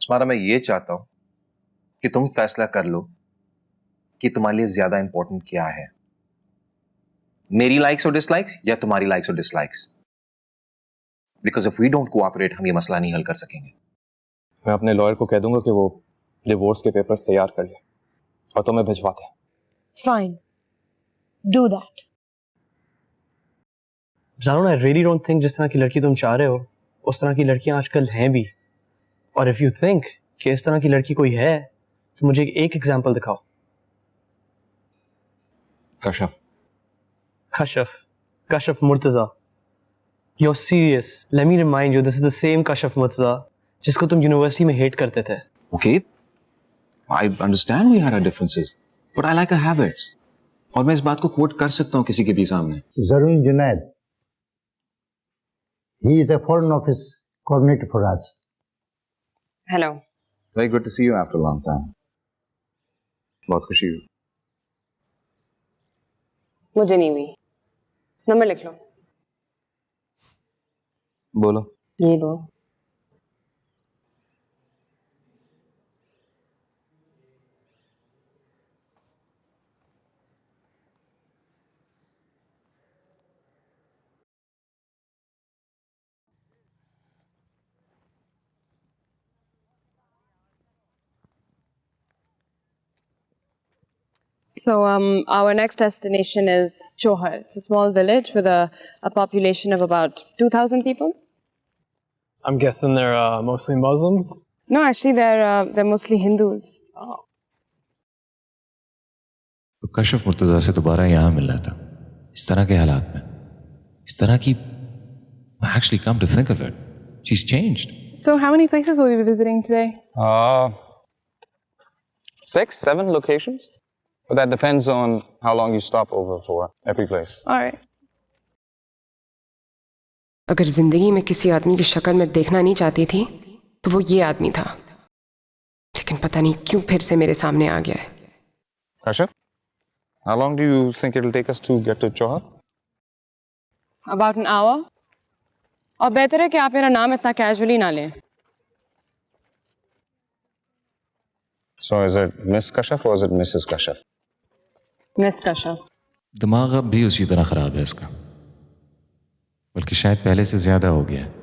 तुम्हारा मैं ये चाहता हूं कि तुम फैसला कर लो कि तुम्हारे लिए ज्यादा इंपॉर्टेंट क्या है, मेरी लाइक्स और डिसलाइक्स या तुम्हारी लाइक्स और dislikes. Because if we don't cooperate हम ये मसला नहीं हल कर सकेंगे। मैं अपने लॉयर को कह दूंगा कि वो डिवोर्स के पेपर्स तैयार कर ले और तुम्हें भिजवाते हैं। Fine. Do that. Zaron, I really don't think जिस तरह की लड़की तुम चाह रहे हो उस तरह की लड़कियां आजकल हैं भी। और if you think कि इस तरह की लड़की कोई है तो मुझे एक एग्जांपल दिखाओ। Kashaf. Kashaf Murtaza. You're serious? Let me remind you, this is the same Kashaf Murtaza जिसको तुम यूनिवर्सिटी में हेट करते थे। Okay, I understand we had our differences, but I like her habits. और मैं इस बात को कोट कर सकता हूँ किसी के भी सामने। Zarun Junaid. He is a foreign office coordinator for us. Hello. Very good to see you after a long time. बहुत खुशी हुई। मुझे नहीं हुई। नंबर लिख लो। बोलो। ये लो। So our next destination is Johar. It's a small village with a population of about 2,000 people. I'm guessing they're mostly Muslims. No, actually they're mostly Hindus. तो कशफ मुर्तज़ा से दोबारा यहाँ मिलना था इस तरह के हालात में, इस तरह की। Actually, come to think of it, she's changed. So how many places will we be visiting today? 6, 7 locations, but that depends on how long you stop over for every place. All right. अगर जिंदगी में किसी आदमी की शक्ल मैं देखना नहीं चाहती थी तो वो ये आदमी था, लेकिन पता नहीं क्यों फिर से मेरे सामने आ गया है। Kashaf, how long do you think it'll take us to get to Johar? About an hour. और बेहतर है कि आप मेरा नाम इतना कैजुअली ना लें। So is it Miss Kashaf or is it Mrs. Kashaf? Miss Kashaf. दिमाग अब भी उसी तरह खराब है इसका, बल्कि शायद पहले से ज्यादा हो गया है।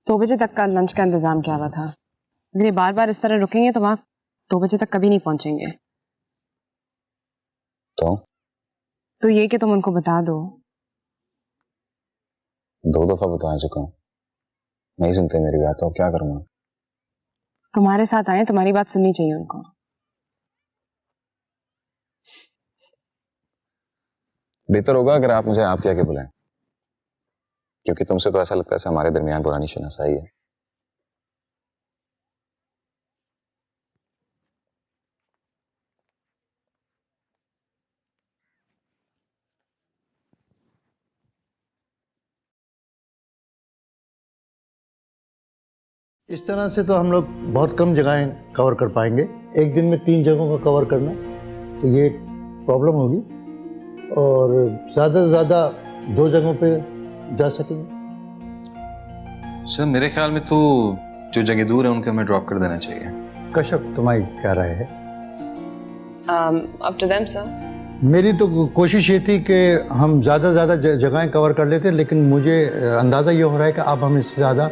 दो बजे तक का लंच का इंतजाम किया हुआ था। अगर ये बार बार इस तरह रुकेंगे तो वहाँ 2 बजे तक कभी नहीं पहुंचेंगे। तो ये कि तुम उनको बता दो। 2 दफा बता चुका हूँ, नहीं सुनते मेरी बात, तो क्या करूँगा? तुम्हारे साथ आए, तुम्हारी बात सुननी चाहिए उनको। बेहतर होगा अगर आप मुझे आप कह के बुलाएं, क्योंकि तुमसे तो ऐसा लगता है हमारे दरमियान पुरानी शनासाई है। इस तरह से तो हम लोग बहुत कम जगहें कवर कर पाएंगे। एक दिन में 3 जगहों का कवर करना तो ये प्रॉब्लम होगी। और ज़्यादा से ज़्यादा 2 जगहों पे जा सकेंगे। सर मेरे ख्याल में तो जो जगह दूर है उनके हमें ड्रॉप कर देना चाहिए। कश्यप, तुम्हारी क्या राय है? Up to them, sir. मेरी तो कोशिश ये थी कि हम ज़्यादा से ज़्यादा जगहें कवर कर लेते, लेकिन मुझे अंदाज़ा ये हो रहा है कि अब हम इससे ज़्यादा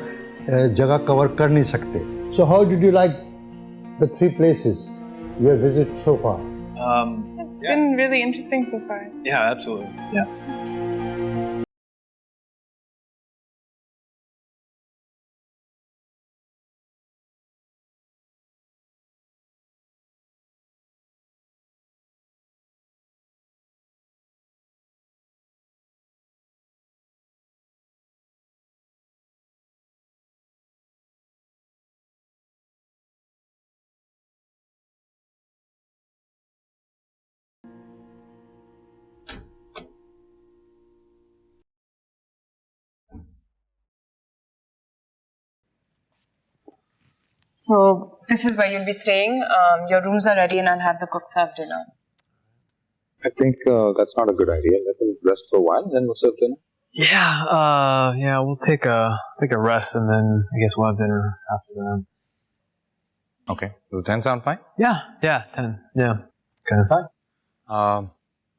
जगह कवर कर नहीं सकते। So how did you like the 3 places you have visited so far? It's been really interesting so far. Yeah, absolutely. Yeah. So this is where you'll be staying. Your rooms are ready, and I'll have the cook serve dinner. I think that's not a good idea. Let them rest for a while, then we'll serve dinner. Yeah, we'll take a rest and then I guess we'll have dinner after that. Okay. Does 10 sound fine? Yeah, 10. Yeah. Okay. Fine.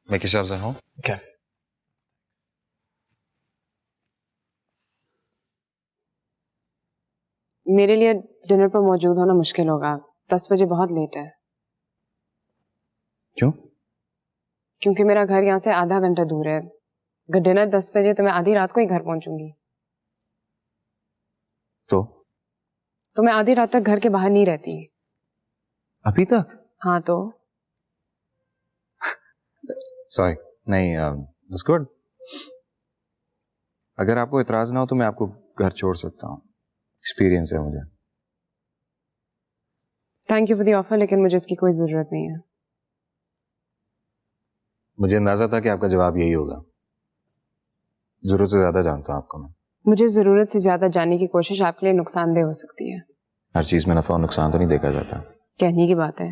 Make yourselves at home. Okay. मेरे लिए dinner पर मौजूद होना मुश्किल होगा. 10 बजे बहुत late है. क्यों? क्योंकि मेरा घर यहाँ से आधा घंटा दूर है. अगर डिनर 10 बजे तो मैं आधी रात को ही घर पहुंचूंगी. तो मैं आधी रात तक घर के बाहर नहीं रहती. अभी तक? हाँ तो सॉरी नहीं, that's good. अगर आपको इतराज ना हो तो मैं आपको घर छोड़ सकता हूँ. एक्सपीरियंस है मुझे. Thank you for the offer, लेकिन मुझे इसकी कोई जरूरत नहीं है. मुझे अंदाजा था कि आपका जवाब यही होगा. जरूरत से ज्यादा जानता हूँ आपको मैं. मुझे जरूरत से ज्यादा जानने की कोशिश आपके लिए नुकसानदेह हो सकती है. हर चीज में नफा और नुकसान तो नहीं देखा जाता. कहने की बात है.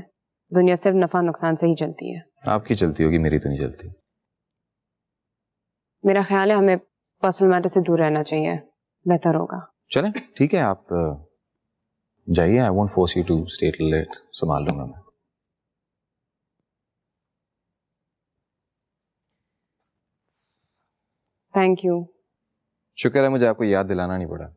दुनिया सिर्फ नफा नुकसान से ही चलती है. आपकी चलती होगी, मेरी तो नहीं चलती. मेरा ख्याल है हमें पर्सनल मैटर से दूर रहना चाहिए. बेहतर होगा. चलें ठीक है, आप जाइए. I won't force you to stay till late. संभाल लूंगा मैं. Thank you. शुक्र है मुझे आपको याद दिलाना नहीं पड़ा.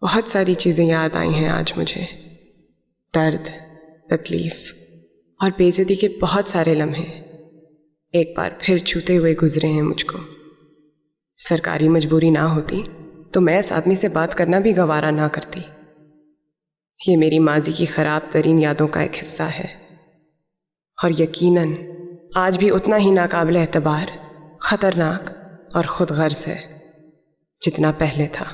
बहुत सारी चीज़ें याद आई हैं आज मुझे. दर्द, तकलीफ और बेइज्जती के बहुत सारे लम्हे एक बार फिर छूते हुए गुजरे हैं मुझको. सरकारी मजबूरी ना होती तो मैं इस आदमी से बात करना भी गवारा ना करती. ये मेरी माजी की ख़राब तरीन यादों का एक हिस्सा है और यकीनन आज भी उतना ही नाकाबिल एतबार, ख़तरनाक और ख़ुद गर्ज़ है जितना पहले था.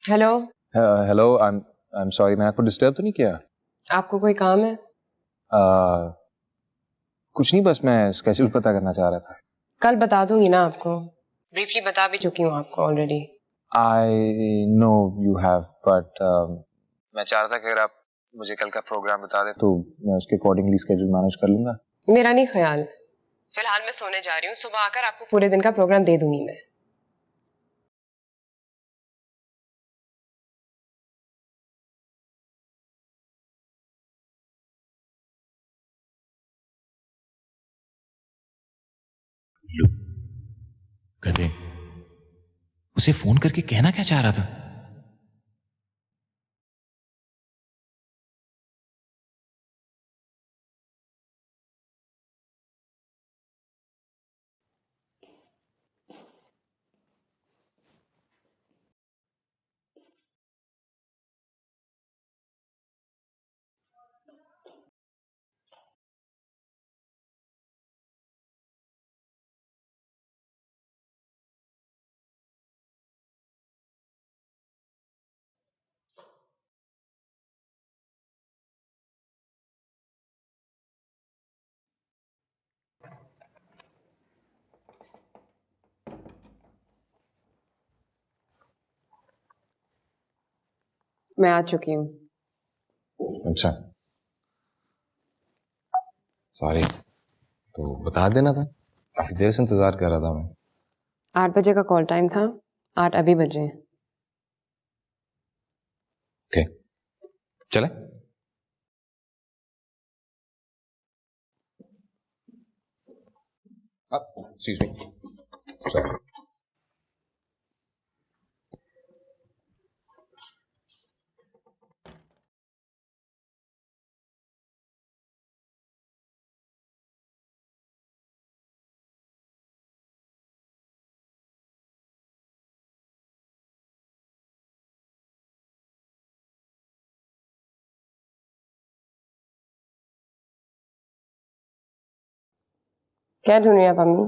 Hello, hello, I am sorry, मैं आपको डिस्टर्ब तो नहीं किया? आपको कोई काम है? कुछ नहीं, बस मैं स्केड्यूल पता करना चाह रहा था। कल बता दूंगी ना आपको, ब्रीफली बता भी चुकी हूँ आपको already. I know you have, but मैं चाह रहा था कि अगर आप मुझे कल का प्रोग्राम बता दें तो मैं उसके अकॉर्डिंगली स्केड्यूल मैनेज कर लूंगा। मेरा नहीं ख्याल, फिलहाल मैं सोने जा रही हूँ, सुबह आकर आपको पूरे दिन का प्रोग्राम दे दूंगी मैं। लो गधे, उसे फोन करके कहना क्या चाह रहा था? मैं आ चुकी हूँ। अच्छा, सॉरी, तो बता देना था, काफी देर से इंतजार कर रहा था मैं। 8 बजे का कॉल टाइम था, 8 अभी बजे हैं। ओके, चले? Excuse me, sorry. क्या ढूंढ रही हैं आप अम्मी?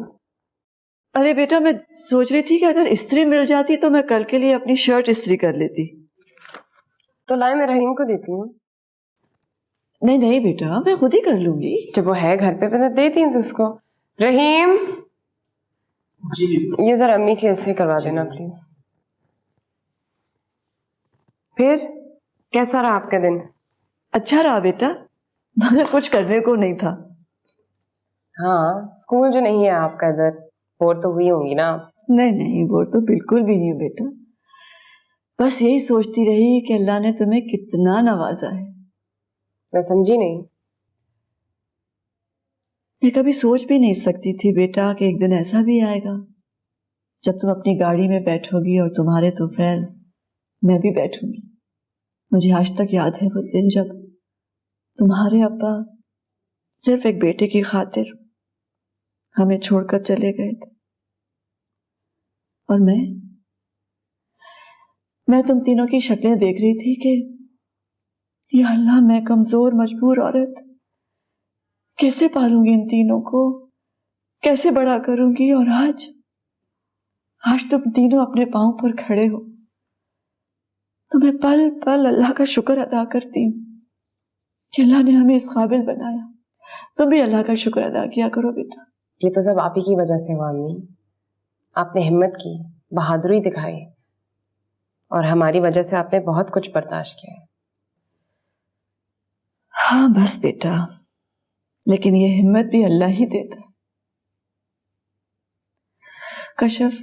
अरे बेटा, मैं सोच रही थी कि अगर इस्त्री मिल जाती तो मैं कल के लिए अपनी शर्ट इस्त्री कर लेती। तो लाए, मैं रहीम को देती हूँ। नहीं नहीं बेटा, मैं खुद ही कर लूंगी। जब वो है घर पे तो देती हूँ उसको। रहीम, ये जरा अम्मी की इस्त्री करवा देना प्लीज। फिर कैसा रहा आपका दिन? अच्छा रहा बेटा, मगर कुछ करने को नहीं था। हाँ, स्कूल जो नहीं है आपका इधर, बोर तो हुई होंगी ना आप? नहीं नहीं, वो तो बिल्कुल भी नहीं बेटा, बस यही सोचती रही कि अल्लाह ने तुम्हें कितना नवाजा है। मैं समझी नहीं। मैं कभी सोच भी नहीं सकती थी बेटा कि एक दिन ऐसा भी आएगा जब तुम अपनी गाड़ी में बैठोगी और तुम्हारे तो फैल मैं भी बैठूंगी। मुझे आज तक याद है वो दिन जब तुम्हारे अब्बा सिर्फ एक बेटे की खातिर हमें छोड़कर चले गए थे, और मैं तुम तीनों की शक्लें देख रही थी कि या अल्लाह, मैं कमजोर मजबूर औरत कैसे पालूंगी इन तीनों को, कैसे बड़ा करूंगी। और आज तुम तीनों अपने पांव पर खड़े हो तो मैं पल पल अल्लाह का शुक्र अदा करती हूँ कि अल्लाह ने हमें इस काबिल बनाया। तुम भी अल्लाह का शुक्र अदा किया करो बेटा। ये तो सब आप ही की वजह से हुआ अम्मी। आपने हिम्मत की, बहादुरी दिखाई, और हमारी वजह से आपने बहुत कुछ बर्दाश्त किया है। हाँ बस बेटा, लेकिन ये हिम्मत भी अल्लाह ही देता है। कशफ,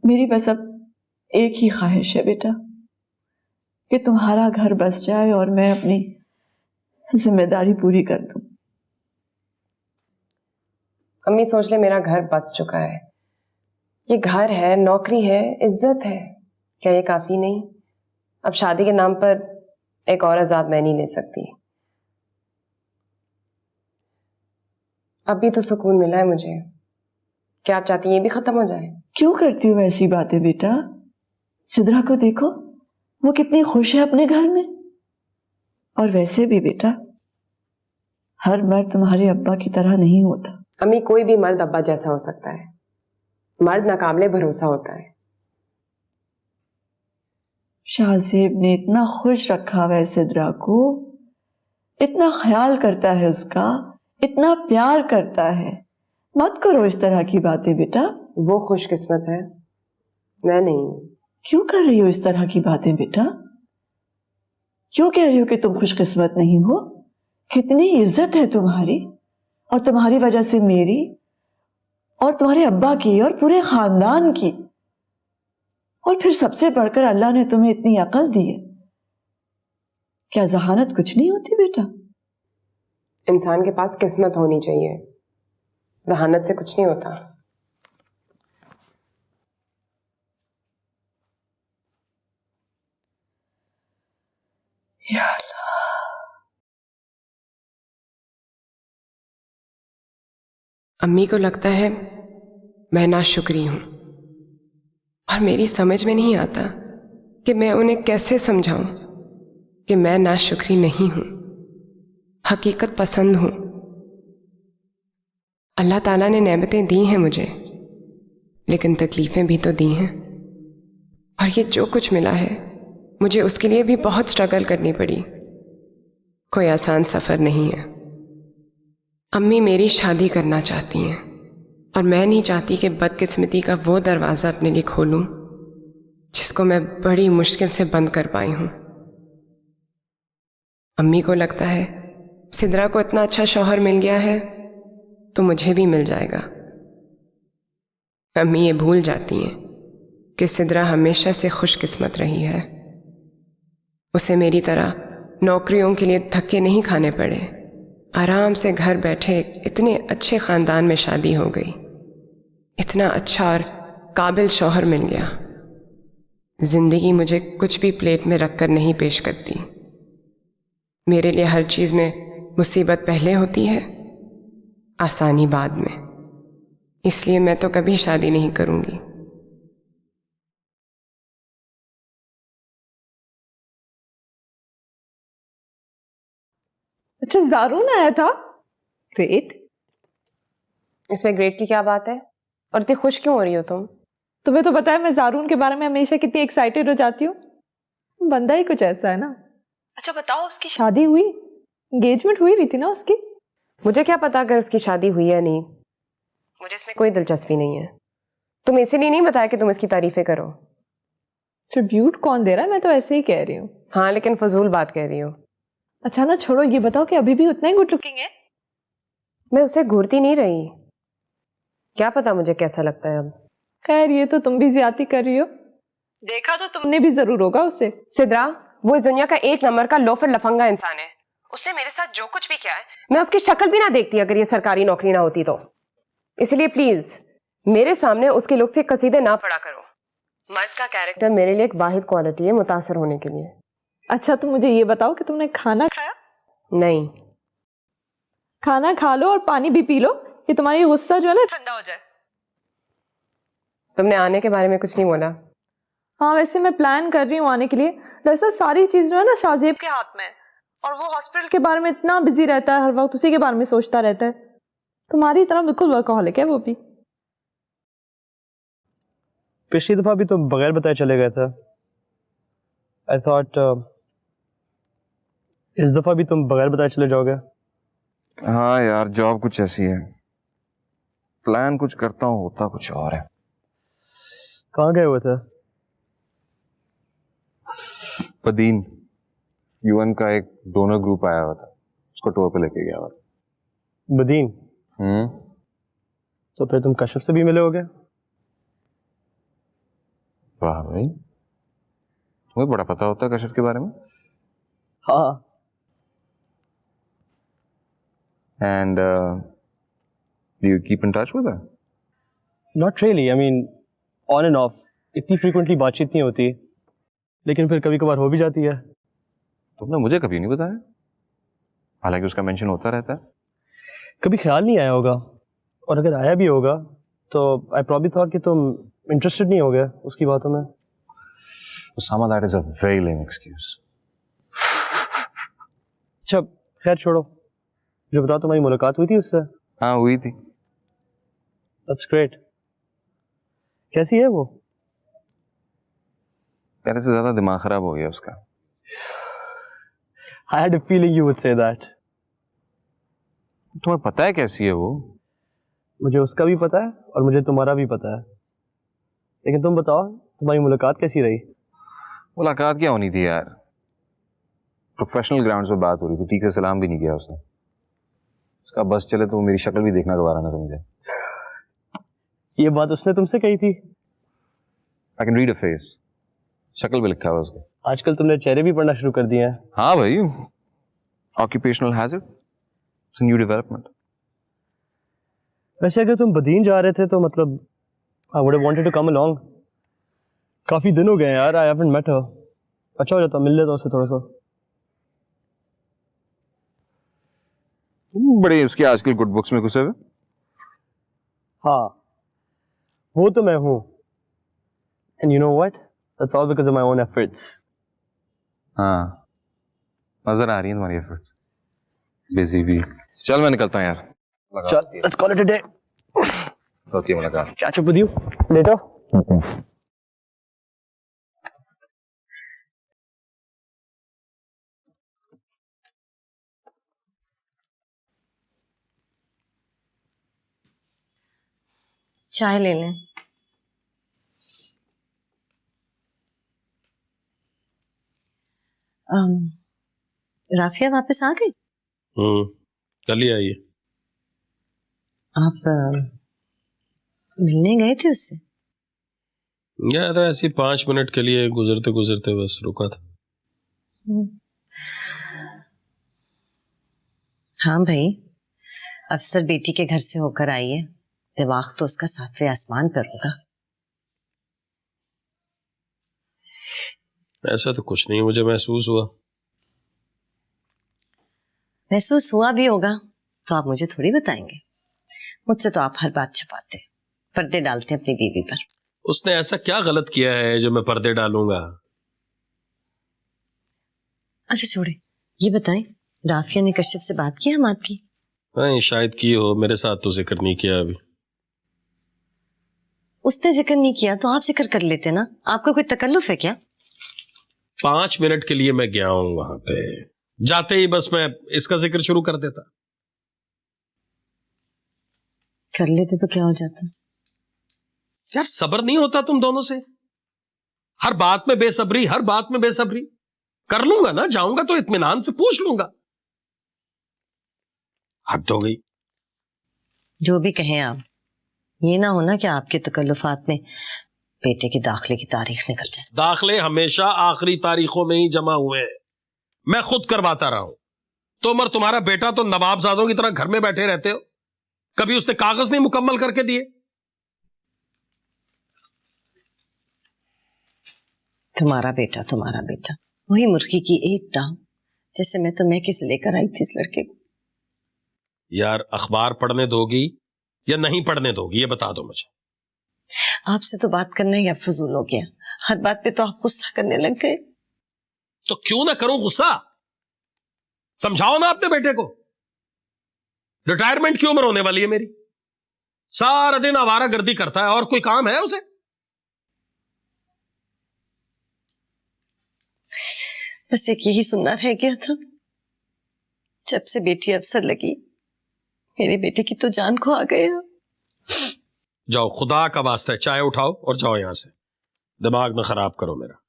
मेरी बस अब एक ही ख्वाहिश है बेटा कि तुम्हारा घर बस जाए और मैं अपनी जिम्मेदारी पूरी कर दूं। अम्मी सोच ले, मेरा घर बस चुका है। ये घर है, नौकरी है, इज्जत है, क्या ये काफी नहीं? अब शादी के नाम पर एक और अजाब मैं नहीं ले सकती। अभी तो सुकून मिला है मुझे, क्या आप चाहती हैं ये भी खत्म हो जाए? क्यों करती हो ऐसी बातें बेटा? सिद्रा को देखो, वो कितनी खुश है अपने घर में। और वैसे भी बेटा, हर मर्द तुम्हारे अब्बा की तरह नहीं होता। अम्मी, कोई भी मर्द अब्बा जैसा हो सकता है, मर्द नाकाबिले भरोसा होता है। शाहजेब ने इतना खुश रखा हुआ है सिद्रा को, इतना ख्याल करता है उसका, इतना प्यार करता है। मत करो इस तरह की बातें बेटा। वो खुशकिस्मत है, मैं नहीं हूं। क्यों कर रही हो इस तरह की बातें बेटा? क्यों कह रही हो कि तुम खुशकिस्मत नहीं हो? कितनी इज्जत है तुम्हारी, और तुम्हारी वजह से मेरी और तुम्हारे अब्बा की और पूरे खानदान की। और फिर सबसे बढ़कर अल्लाह ने तुम्हें इतनी अकल दी है। क्या जहानत कुछ नहीं होती बेटा? इंसान के पास किस्मत होनी चाहिए, जहानत से कुछ नहीं होता। या अल्लाह। अम्मी को लगता है मैं नाशुक्री हूं, और मेरी समझ में नहीं आता कि मैं उन्हें कैसे समझाऊं कि मैं नाशुक्री नहीं हूं, हकीकत पसंद हूं। अल्लाह ताला ने नेमतें दी हैं मुझे, लेकिन तकलीफें भी तो दी हैं। और ये जो कुछ मिला है मुझे उसके लिए भी बहुत स्ट्रगल करनी पड़ी। कोई आसान सफ़र नहीं है। अम्मी मेरी शादी करना चाहती हैं, और मैं नहीं चाहती कि बदकिस्मती का वो दरवाज़ा अपने लिए खोलूं जिसको मैं बड़ी मुश्किल से बंद कर पाई हूं। अम्मी को लगता है सिद्रा को इतना अच्छा शौहर मिल गया है तो मुझे भी मिल जाएगा। अम्मी ये भूल जाती हैं कि सिद्रा हमेशा से खुशकिस्मत रही है। उसे मेरी तरह नौकरियों के लिए धक्के नहीं खाने पड़े। आराम से घर बैठे इतने अच्छे ख़ानदान में शादी हो गई, इतना अच्छा और काबिल शौहर मिल गया। ज़िंदगी मुझे कुछ भी प्लेट में रखकर नहीं पेश करती। मेरे लिए हर चीज़ में मुसीबत पहले होती है, आसानी बाद में। इसलिए मैं तो कभी शादी नहीं करूँगी। अच्छा, ज़ारून आया था? ग्रेट। इसमें ग्रेट की क्या बात है? और इतनी खुश क्यों हो रही हो तुम? तुम्हें तो पता है मैं ज़ारून के बारे में हमेशा कितनी एक्साइटेड हो जाती हूँ। बंदा ही कुछ ऐसा है ना। अच्छा बताओ, उसकी शादी हुई? एंगेजमेंट हुई भी थी ना उसकी? मुझे क्या पता अगर उसकी शादी हुई या नहीं, मुझे इसमें कोई दिलचस्पी नहीं है। तुम इसीलिए नहीं बताया कि तुम इसकी तारीफें करो। ट्रिब्यूट कौन दे रहा है? मैं तो ऐसे ही कह रही हूँ। हाँ, लेकिन फजूल बात कह रही हो। अच्छा ना छोड़ो, ये बताओ कि अभी भी उतना ही गुड लुकिंग है? मैं उसे घूरती नहीं रही, क्या पता मुझे कैसा लगता है अब। खैर, ये तो तुम भी ज्यादती कर रही हो। देखा तो तुमने भी जरूर होगा उसे। सिद्रा वो इस दुनिया का एक नंबर का लोफर लफंगा इंसान है। उसने मेरे साथ जो कुछ भी किया है, मैं उसकी शक्ल भी ना देखती अगर ये सरकारी नौकरी ना होती तो। इसलिए प्लीज मेरे सामने उसके लुक से कसीदे ना पड़ा करो। मर्द का कैरेक्टर मेरे लिए एक वाहिद क्वालिटी है मुतासर होने के लिए। अच्छा, तो मुझे ये बताओ कि तुमने खाना खाया? नहीं। खाना खा लो और पानी भी पी लो, कि तुम्हारी गुस्सा जो है ना ठंडा हो जाए। तुमने आने के बारे में कुछ नहीं बोला? हाँ, वैसे मैं प्लान कर रही हूँ आने के लिए। दरअसल सारी चीज जो है ना शाहजेब के हाथ में है, और वो हॉस्पिटल के बारे में इतना बिजी रहता है, हर वक्त उसी के बारे में सोचता रहता है। तुम्हारी तरह बिल्कुल वर्कहॉलिक है वो भी। पिछली दफा भी तो बगैर बताए चले गए थे। आई थॉट इस दफा भी तुम बगैर बताए चले जाओगे। हाँ यार, जॉब कुछ ऐसी है, प्लान कुछ करता हूँ होता कुछ और है। कहाँ गए हुए थे? पदीन, यूएन का एक डोनर ग्रुप आया हुआ था, उसको टूर पे लेके गया हुआ था। बदीन? तो फिर तुम कश्यप से भी मिले होगे? वाह भाई, तुम्हें बड़ा पता होता है कश्यप के बारे में। हाँ। And do you keep in touch with her? Not really. I mean, on and off. इतनी frequently बातचीत नहीं होती, लेकिन फिर कभी कभार हो भी जाती है। तुमने मुझे कभी नहीं बताया, हालांकि उसका मेंशन होता रहता है। कभी ख्याल नहीं आया होगा, और अगर आया भी होगा तो I probably thought कि तुम इंटरेस्टेड नहीं होगे उसकी बातों में। Osama, that is a very lame excuse. अच्छा खैर छोड़ो, जो बताओ तुम्हारी मुलाकात हुई थी उससे? हाँ हुई थी। That's great. कैसी है वो? पहले से ज्यादा दिमाग खराब हो गया उसका। I had a feeling you would say that. तुम्हें पता है कैसी है वो? मुझे उसका भी पता है और मुझे तुम्हारा भी पता है। लेकिन तुम बताओ, तुम्हारी मुलाकात कैसी रही? मुलाकात क्या होनी थी यार, प्रोफेशनल ग्राउंड पे बात हो रही थी, ठीक से सलाम भी नहीं किया उसने। उसका बस चले तो वो मेरी शक्ल भी देखना गवारा ना समझे। ये बात उसने तुमसे कही थी? I can read a face, शक्ल पे लिखा हुआ उसके। आजकल तुमने चेहरे भी पढ़ना शुरू कर दिए हैं। हाँ भाई, occupational hazard, it's a new development. वैसे अगर तुम बदीन जा रहे थे तो मतलब I would have wanted to come along. काफी दिन हो गए यार, I haven't met her. अच्छा हो जाता मिल लेता उससे थोड़ा सा। बड़े उसके आजकल गुड बुक्स में घुसे हुए। हाँ, वो तो मैं हूँ। And you know what? That's all because of my own efforts. हाँ, नजर आ रही है तुम्हारी एफर्ट्स। बिजी भी। चल मैं निकलता हूँ यार। चल, let's call it a day. होती है मुलाकात। Catch up with you later. चाय ले लें। राफिया वापस आ गई? कल ही आई है। आप मिलने गए थे उससे? गया था ऐसे 5 मिनट के लिए, गुजरते गुजरते बस रुका था। हाँ भाई, अफसर बेटी के घर से होकर आई है, दिमाग तो उसका 7वें आसमान पर होगा। ऐसा तो कुछ नहीं मुझे महसूस हुआ। महसूस हुआ भी होगा तो आप मुझे थोड़ी बताएंगे। मुझसे तो आप हर बात छुपाते, पर्दे डालते हैं अपनी बीवी पर। उसने ऐसा क्या गलत किया है जो मैं पर्दे डालूंगा? अच्छा छोड़े, ये बताएं, राफिया ने कश्यप से बात की हम आपकी? हाँ, शायद की हो, मेरे साथ तो जिक्र नहीं किया अभी। उसने जिक्र नहीं किया तो आप जिक्र कर लेते ना, आपका कोई तकल्लुफ है क्या? 5 मिनट के लिए मैं गया हूं वहां पे, जाते ही बस मैं इसका जिक्र शुरू कर देता। कर लेते तो क्या हो जाता? यार सब्र नहीं होता तुम दोनों से? हर बात में बेसब्री, हर बात में बेसब्री। कर लूंगा ना, जाऊंगा तो इत्मीनान से पूछ लूंगा। हद हो गई। जो भी कहें आप, ये ना हो ना कि आपके तकल्लुफात में बेटे के दाखिले की तारीख निकल जाए। दाखिले हमेशा आखिरी तारीखों में ही जमा हुए हैं, मैं खुद करवाता रहा हूं। तुम और तुम्हारा बेटा तो नवाबजादों की तरह घर में बैठे रहते हो, कभी उसने कागज नहीं मुकम्मल करके दिए। तुम्हारा बेटा वही मुर्गी की एक टांग, जैसे मैं तो मैके से लेकर आई थी इस लड़के को। यार अखबार पढ़ने दोगी या नहीं पढ़ने दोगी, ये बता दो मुझे। आपसे तो बात करना ही अब फजूल हो गया, हर बात पे तो आप गुस्सा करने लग गए। तो क्यों ना करूं गुस्सा? समझाओ ना अपने बेटे को। रिटायरमेंट की उम्र होने वाली है मेरी, सारा दिन आवारागर्दी करता है, और कोई काम है उसे? बस एक यही सुनना रह गया था, जब से बेटी अफसर लगी मेरे बेटे की तो जान को आ गया। जाओ, खुदा का वास्ता है चाय उठाओ और जाओ यहां से, दिमाग ना खराब करो मेरा।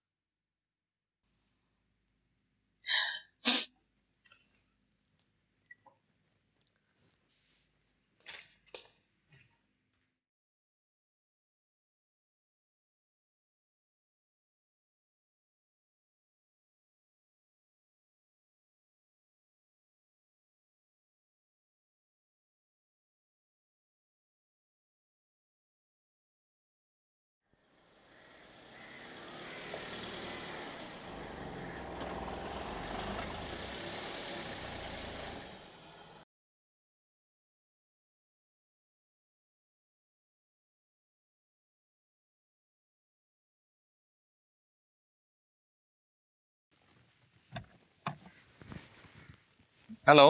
Hello.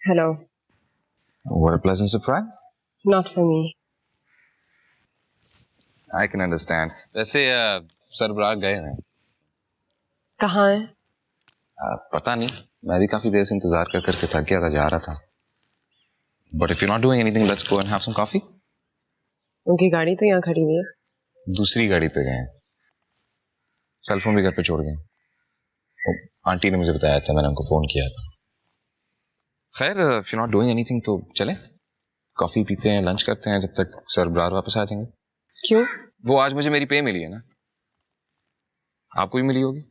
Hello. What a pleasant surprise. Not for me. I can understand. वैसे सरबराह गए हैं। कहाँ है? पता नहीं, मैं भी काफी देर से इंतजार कर करके थक गया था, जा रहा था। But if you not doing anything, let's go and have some coffee. उनकी गाड़ी तो यहाँ खड़ी हुई है। दूसरी गाड़ी पे गए हैं, सेल फोन भी घर पे छोड़ गए। आंटी ने मुझे बताया था, मैंने उनको फोन किया था। खैर, if you not doing anything तो चले कॉफी पीते हैं, लंच करते हैं, जब तक सरबरार वापस आ जाएंगे। क्यों? वो आज मुझे मेरी पे मिली है ना, आपको भी मिली होगी।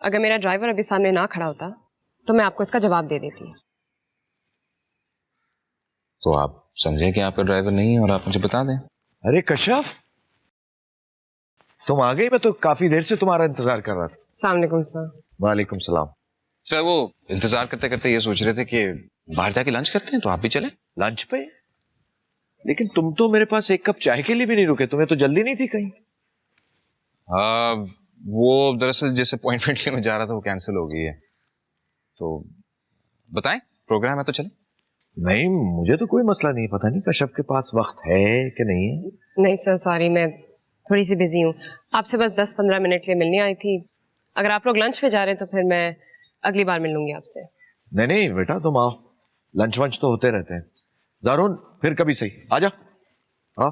अगर मेरा ड्राइवर अभी सामने ना खड़ा होता तो मैं आपको इसका जवाब दे देती। तो आप समझे कि आपका ड्राइवर नहीं है और आप मुझे बता दें। अरे कश्यप, तुम आ गई? मैं तो काफी देर से तुम्हारा इंतजार कर रहा था। अस्सलाम वालेकुम सर। वालेकुम सलाम। सर, वो इंतजार करते करते ये सोच रहे थे कि बाहर जाके लंच करते हैं, तो आप भी चले। लंच पे? लेकिन तुम तो मेरे पास एक कप चाय के लिए भी नहीं रुके, तुम्हें तो जल्दी नहीं थी कहीं? वो दरअसल जिस अपॉइंटमेंट के लिए मैं जा रहा था वो कैंसिल हो गई है। तो बताएं, प्रोग्राम है तो चले। नहीं, मुझे तो कोई मसला नहीं, पता नहीं कश्यप के पास वक्त है कि नहीं है। नहीं सर, सॉरी, मैं थोड़ी सी बिजी हूँ। आपसे बस 10-15 मिनट के लिए मिलने आई थी। अगर आप लोग लंच पे जा रहे हैं तो फिर मैं अगली बार मिल लूंगी आपसे। नहीं नहीं बेटा, तुम आओ, लंच वंच तो होते रहते हैं। जारून, फिर कभी सही, आजा। हाँ,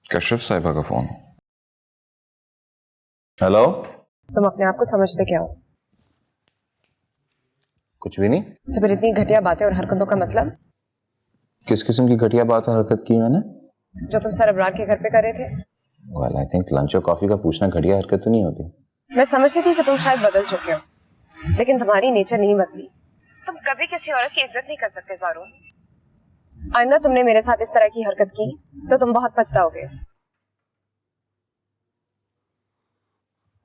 कश्यप साहिबा का फोन। हेलो। तुम अपने आप को समझते क्या हो? कुछ भी नहीं। तो फिर इतनी घटिया बातें और हरकतों का मतलब? किस किस्म की घटिया बात और हरकत की मैंने? जो तुम सर अबरार के घर पे कर रहे थे। वेल, आई थिंक लंच और कॉफी का पूछना घटिया हरकत तो नहीं होती। मैं समझती थी कि तुम शायद बदल चुके हो, लेकिन तुम्हारी नेचर नहीं बदली। तुम कभी किसी औरत की इज्जत नहीं कर सकते ज़ारून। आइंदा तुमने मेरे साथ इस तरह की हरकत की तो तुम बहुत पछताओगे।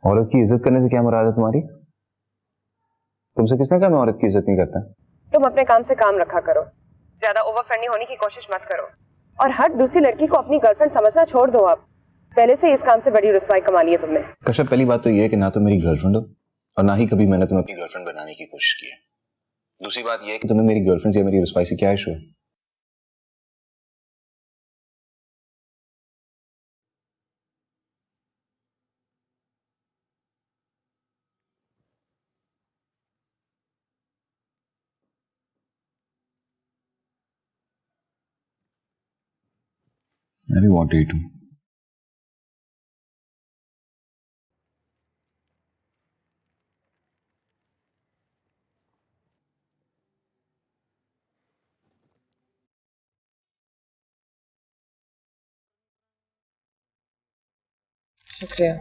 औरत की इज्जत करने से क्या मुराद है तुम्हारी? तुमसे किसने कहा मैं औरत की इज्जत नहीं करता? तुम अपने काम से काम रखा करो, ज्यादा ओवर फ्रेंडली होने की कोशिश मत करो, और हर दूसरी लड़की को अपनी गर्लफ्रेंड समझना छोड़ दो। अब पहले से इस काम से बड़ी रुसवाई कमा ली है तुमने। कश्यप, पहली बात तो ये है कि ना तो मेरी गर्लफ्रेंड हो और ना ही कभी मैंने तुम्हें अपनी गर्लफ्रेंड बनाने की कोशिश की है। दूसरी बात यह है कि तुम्हें मेरी गर्लफ्रेंड से मेरी रुसवाई से क्या इशू है? मैं भी वांट टू ईट हूं। शुक्रिया।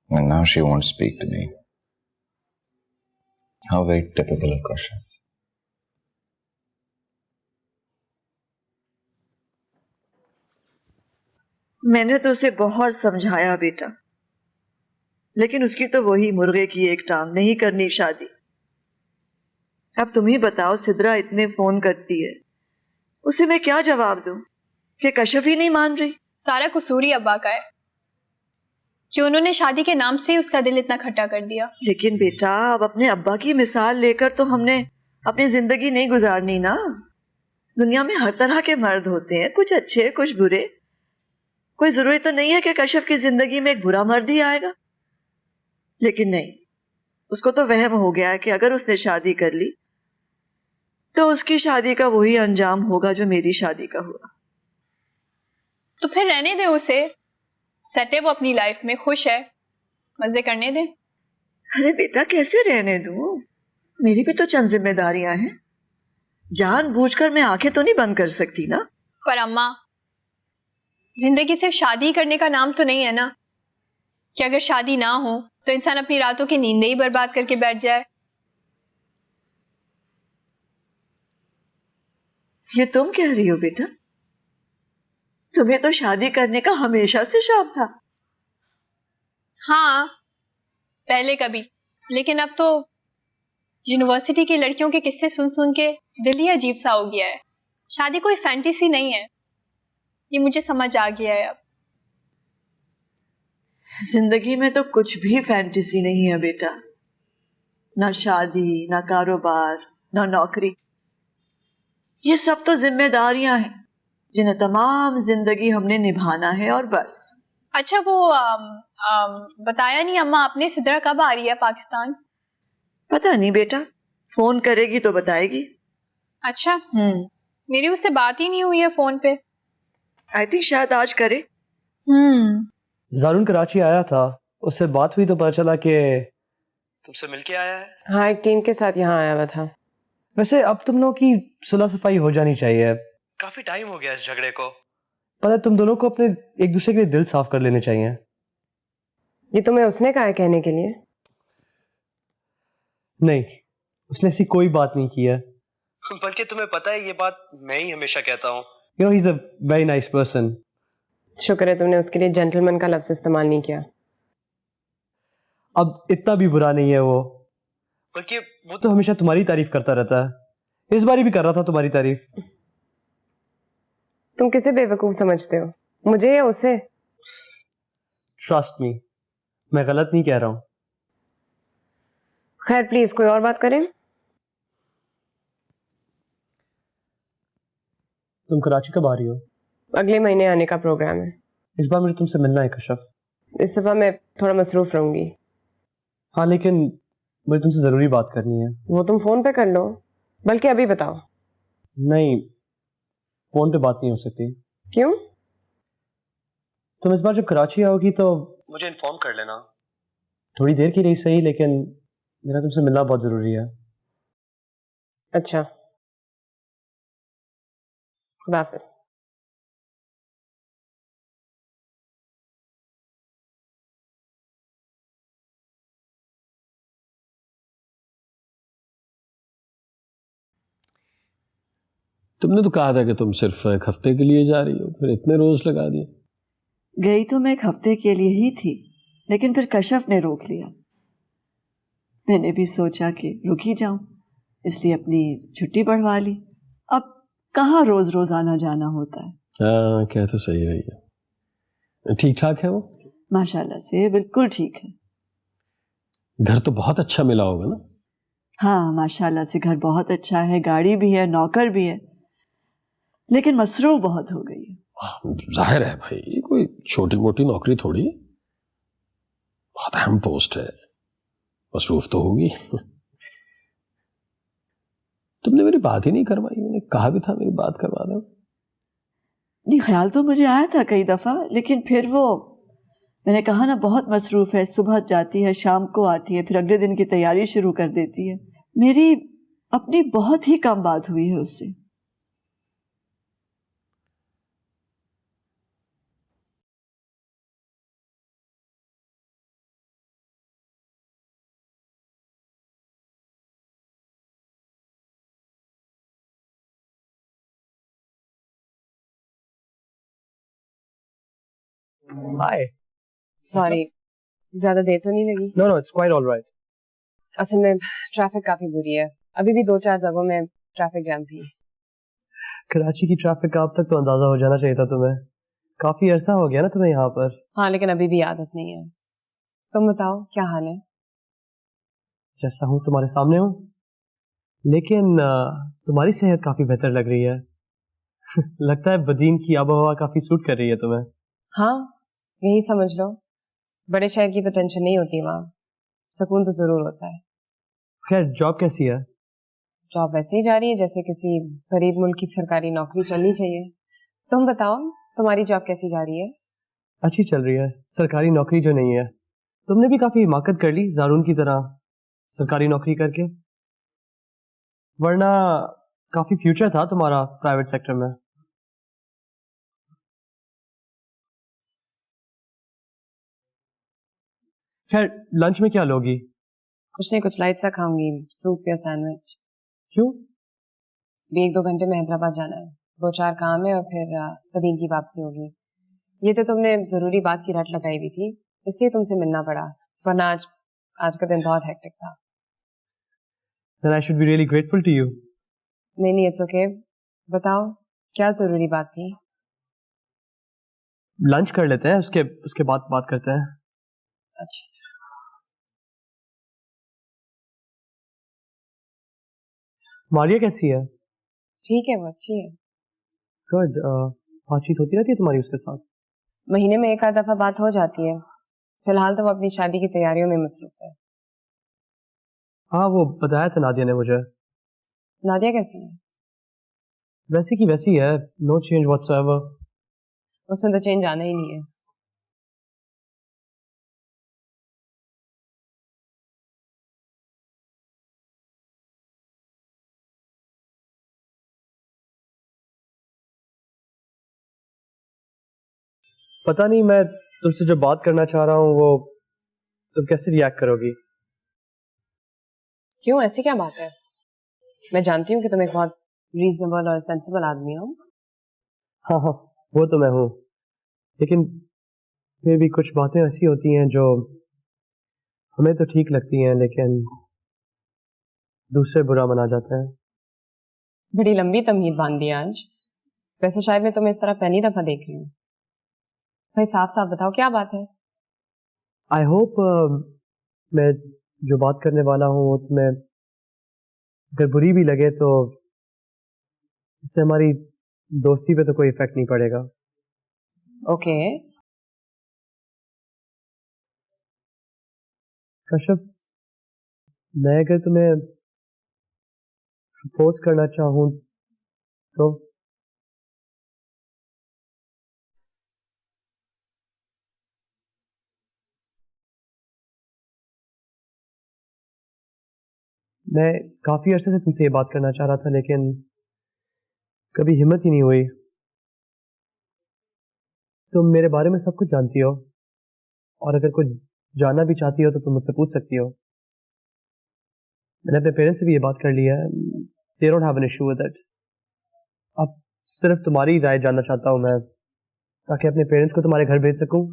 And now she won't speak to me. How very typical of Kashyap. मैंने तो उसे बहुत समझाया बेटा, लेकिन उसकी तो वही मुर्गे की एक टांग, नहीं करनी शादी। अब तुम ही बताओ, सिद्रा इतने फोन करती है, उसे मैं क्या जवाब दूं कि कश्यप ही नहीं मान रही? सारा कसूर ही अब्बा का है कि उन्होंने शादी के नाम से ही उसका दिल इतना खट्टा कर दिया। लेकिन बेटा, अब अपने अब्बा की मिसाल लेकर तो हमने अपनी जिंदगी नहीं गुजारनी ना। दुनिया में हर तरह के मर्द होते हैं, कुछ अच्छे कुछ बुरे। कोई जरूरी तो नहीं है कि कश्यप की जिंदगी में एक बुरा मर्द ही आएगा। लेकिन नहीं, उसको तो वहम हो गया है कि अगर उसने शादी कर ली तो उसकी शादी का वही अंजाम होगा जो मेरी शादी का हुआ। तो फिर रहने दे उसे, सेट है वो अपनी लाइफ में, खुश है, मजे करने दे। अरे बेटा, कैसे रहने दूं? मेरी भी तो चंद जिम्मेदारियां हैं। जानबूझकर मैं आंखें तो नहीं बंद कर सकती ना। पर अम्मा, जिंदगी सिर्फ शादी करने का नाम तो नहीं है ना, कि अगर शादी ना हो तो इंसान अपनी रातों की नींदें ही बर्बाद करके बैठ जाए। ये तुम कह रही हो बेटा? तुम्हें तो शादी करने का हमेशा से शौक था। हाँ, पहले कभी, लेकिन अब तो यूनिवर्सिटी की लड़कियों के किस्से सुन सुन के दिल ही अजीब सा हो गया है। शादी कोई फैंटेसी नहीं है, ये मुझे समझ आ गया है अब। जिंदगी में तो कुछ भी फैंटेसी नहीं है बेटा, ना शादी, ना कारोबार, ना नौकरी। ये सब तो जिम्मेदारियां हैं जिन्हें तमाम जिंदगी हमने निभाना है और बस। अच्छा वो बताया नहीं अम्मा आपने, सिद्रा कब आ रही है पाकिस्तान? पता नहीं बेटा, फोन करेगी तो बताएगी। अच्छा, मेरी उससे बात ही नहीं हुई है फोन पे। आई थिंक शायद आज करे। जारून कराची आया था, उससे बात हुई तो पता चला कि तुमसे मिलके आया है। हाँ, एक टीम के साथ यहाँ आया हुआ था। वैसे अब तुम लोगों की सुलह सफाई हो जानी चाहिए, काफी टाइम हो गया इस झगड़े को। पता है, तुम दोनों को अपने एक दूसरे के लिए दिल साफ कर लेने चाहिए। ये तुम्हें उसने कहा है कहने के लिए? नहीं, उसने ऐसी कोई बात नहीं की है, बल्कि तुम्हें पता है ये बात मैं ही हमेशा कहता हूँ। You know, he is a very nice person. शुक्र है तुमने उसके लिए जेंटलमैन का लफ्ज इस्तेमाल नहीं किया। अब इतना भी बुरा नहीं है वो, बल्कि वो तो हमेशा तुम्हारी तारीफ करता रहता है। इस बारी भी कर रहा था तुम्हारी तारीफ। तुम किसे बेवकूफ समझते हो, मुझे या उसे? ट्रस्ट मी, मैं गलत नहीं कह रहा हूं। खैर प्लीज कोई और बात करें। तुम कराची कब आ रही हो? अगले महीने आने का प्रोग्राम है। इस बार मुझे तुमसे मिलना है कश्यप। इस दफा मैं थोड़ा मसरूफ रहूंगी। हाँ, लेकिन मुझे तुमसे जरूरी बात करनी है। वो तुम फोन पे कर लो, बल्कि अभी बताओ। नहीं, फोन पे बात नहीं हो सकती। क्यों? तुम इस बार जब कराची आओगी तो मुझे इन्फॉर्म कर लेना। थोड़ी देर की रही सही, लेकिन मेरा तुमसे मिलना बहुत जरूरी है। अच्छा, खुदा हाफिज। तुमने तो कहा था कि तुम सिर्फ एक हफ्ते के लिए जा रही हो, फिर इतने रोज लगा दिए। गई तो मैं एक हफ्ते के लिए ही थी, लेकिन फिर कश्यप ने रोक लिया। मैंने भी सोचा कि रुक ही जाऊं, इसलिए अपनी छुट्टी बढ़वा ली। अब कहाँ रोज रोज आना जाना होता है। हाँ, क्या तो सही रही है। ठीक ठाक है वो? माशाल्लाह से बिल्कुल ठीक है। घर तो बहुत अच्छा मिला होगा ना? हाँ, माशाल्लाह से घर बहुत अच्छा है, गाड़ी भी है, नौकर भी है, लेकिन मसरूफ बहुत हो गई है। जाहिर है भाई, ये कोई छोटी मोटी नौकरी थोड़ी है, बहुत अहम पोस्ट है, मसरूफ तो होगी। तुमने मेरी बात ही नहीं करवाई, मैंने कहा भी था मेरी बात करवा दो। नहीं, ख्याल तो मुझे आया था कई दफा, लेकिन फिर वो मैंने कहा ना बहुत मसरूफ है, सुबह जाती है शाम को आती है, फिर अगले दिन की तैयारी शुरू कर देती है। मेरी अपनी बहुत ही कम बात हुई है उससे। हाय। सॉरी, ज्यादा देर तो नहीं लगी? No no, it's quite alright. असल में ट्रैफिक काफी बुरी है, अभी भी 2-4 जगहों में ट्रैफिक जैम थी। कराची की ट्रैफिक का अब तक तो अंदाजा हो जाना चाहिए था तुम्हें। काफी अरसा हो गया ना तुम्हें यहाँ पर। हाँ, लेकिन अभी भी आदत नहीं है। तुम बताओ क्या हाल है? जैसा हूँ तुम्हारे सामने हूँ, लेकिन तुम्हारी सेहत काफी बेहतर लग रही है। लगता है बदीन की आबोहवा काफी सूट कर रही है तुम्हें। हाँ, यही समझ लो। बड़े शहर की तो टेंशन नहीं होती वहाँ, सुकून तो जरूर होता है। खैर, जॉब कैसी है? जॉब वैसे ही जा रही है जैसे किसी गरीब मुल्क की सरकारी नौकरी चलनी चाहिए। तुम बताओ, तुम्हारी जॉब कैसी जा रही है? अच्छी चल रही है, सरकारी नौकरी जो नहीं है। तुमने भी काफी हिमाकत कर ली जारून की तरह सरकारी नौकरी करके, वरना काफी फ्यूचर था तुम्हारा प्राइवेट सेक्टर में। खैर, लंच में क्या लोगी? कुछ नहीं, कुछ लाइट सा खाऊंगी, सूप या सैंडविच। क्यों? भी 1-2 घंटे में हैदराबाद जाना है, 2-4 काम है और फिर बदीन की वापसी होगी। ये तो तुमने जरूरी बात की रट लगाई हुई थी, इसलिए तुमसे मिलना पड़ा, वरना आज का दिन बहुत हेक्टिक था। Then I should be really grateful to you. नहीं, इट्स ओके। बताओ क्या जरूरी बात थी? लंच कर लेते हैं, उसके बाद बात करते हैं। अच्छा। मारिया कैसी है? ठीक है, वो अच्छी है। गुड। बातचीत होती रहती है तुम्हारी उसके साथ? महीने में एक आध दफा बात हो जाती है। फिलहाल तो वो अपनी शादी की तैयारियों में मसरूफ है। हाँ, वो बताया था नादिया ने मुझे। नादिया कैसी है? वैसी की वैसी है, नो चेंज व्हाटसोएवर। उसमें तो चेंज आना ही नहीं है। पता नहीं मैं तुमसे जो बात करना चाह रहा हूँ वो तुम कैसे रिएक्ट करोगी? क्यों, ऐसी क्या बात है? मैं जानती हूँ कि तुम एक बहुत रीजनेबल और सेंसिबल आदमी हो। हाँ, वो तो मैं हूँ, लेकिन फिर भी कुछ बातें ऐसी होती हैं जो हमें तो ठीक लगती हैं लेकिन दूसरे बुरा मना जाते हैं। बड़ी लंबी तमहीद बांध दी आज। वैसे शायद मैं तुम्हें इस तरह पहली दफा देख रही हूँ। भाई साफ साफ बताओ क्या बात है? आई होप मैं जो बात करने वाला हूँ वो तुम्हें अगर बुरी भी लगे तो इससे हमारी दोस्ती पे तो कोई इफेक्ट नहीं पड़ेगा। ओके। कश्यप, मैं अगर तुम्हें प्रपोज करना चाहूँ तो? मैं काफी अरसे से तुमसे ये बात करना चाह रहा था लेकिन कभी हिम्मत ही नहीं हुई। तुम मेरे बारे में सब कुछ जानती हो और अगर कुछ जानना भी चाहती हो तो तुम मुझसे पूछ सकती हो। मैंने अपने पेरेंट्स से भी ये बात कर ली है। They don't have an issue with it. अब सिर्फ तुम्हारी राय जानना चाहता हूँ मैं, ताकि अपने पेरेंट्स को तुम्हारे घर भेज सकूं।